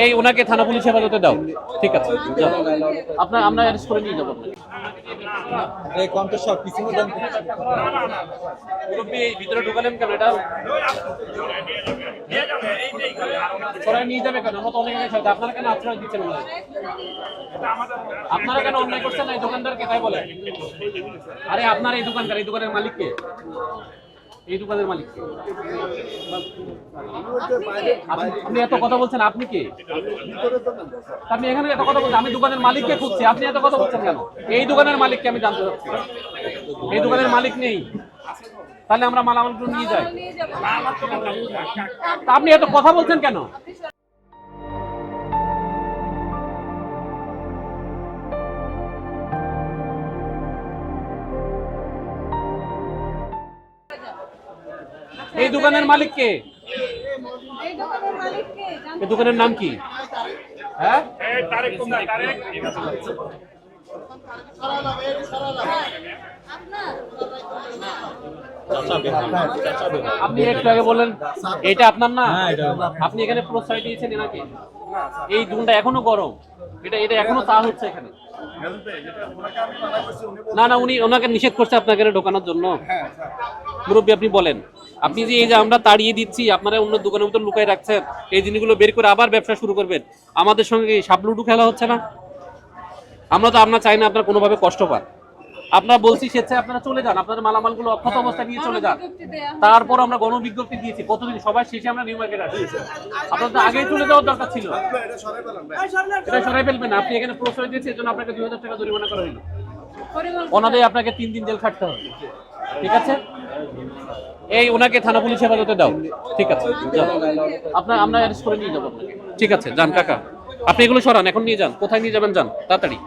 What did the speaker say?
এই ওনাকে থানা পুলিশ হেফাজতে দাও। ঠিক আছে, যাও। আমরা অ্যারেস্ট করে নিয়ে যাবো আপনাকে। এই কণ্ঠস্বর পিছনে দেন। মুরব্বি, এই ভিতরে ঢুকালেন কেন? এটা সরাই নিয়ে যাবে কেন? আমরা তো অনেক আগে সাথে আপনারা কেন আশ্রয় দিচ্ছেন? আপনারা কেন অন্যায় করছেন না? এই দোকানদারকে তাই বলে। আরে আপনার এই দোকানদার, এই দোকানের মালিক কে? এই দোকানের মালিক কে? আপনি এত কথা বলছেন, আপনি কে? আপনি এখানে এত কথা বলছেন, আমি দোকানের মালিককে খুঁজছি, আপনি এত কথা বলছেন কেন? এই দোকানের মালিককে আমি জানতে চাচ্ছি। এই দোকানের মালিক নেই, তাহলে আমরা মালামালগুলো নিয়ে যাই। তা আপনি এত কথা বলছেন কেন? এই দোকানের মালিক কে? এই দোকানের নাম কি? হ্যাঁ, আপনি একটু আগে বললেন এটা আপনার না? আপনি এখানে প্রশ্রয় দিয়েছেন এনাকে? এই দুনটা এখনো গরম, এটা এটা এখনো চা হচ্ছে এখানে। না না, উনি ওনাকে নিষেধ করছে আপনাকে ঢোকানোর জন্য। মুরব্বী, আপনি বলেন, আপনি যে এই যে আমরা তাড়িয়ে দিচ্ছি, আপনারা অন্য দোকানের ভিতর লুকাই রাখছেন, এই জিনিসগুলো বের করে আবার ব্যবসা শুরু করবেন, আমাদের সঙ্গে সাবলুডু খেলা হচ্ছে না? আমরা তো আপনার চাই না আপনার কোনোভাবে কষ্ট পান। আপনারা বলছি স্বেচ্ছায় আপনারা চলে যান, আপনাদের মালামালগুলো অক্ষত অবস্থায় নিয়ে চলে যান। তারপর আমরা গণবিজ্ঞপ্তি দিয়েছি, কতদিন সবাই শেষে আমরা নিউ মার্কেট আসছি। আপনার তো আগেই চলে যাওয়ার দরকার ছিল। এটা সরাই ফেলবেন। আপনি এখানে প্রশ্রয় দিয়েছি, এজন্য আপনাকে 2000 টাকা জরিমানা করা হলো। ওনাদের আপনাকে 3 দিন জেল খাটতে হবে। ঠিক আছে, এই ওনাকে থানা পুলিশ হেফাজতে দাও। ঠিক আছে, যাও। আমরা অ্যারেস্ট করে নিয়ে যাবো আপনাকে। ঠিক আছে, যান কাকা, আপনি এগুলো সরান, এখন নিয়ে যান। কোথায় নিয়ে যাবেন? যান তাড়াতাড়ি।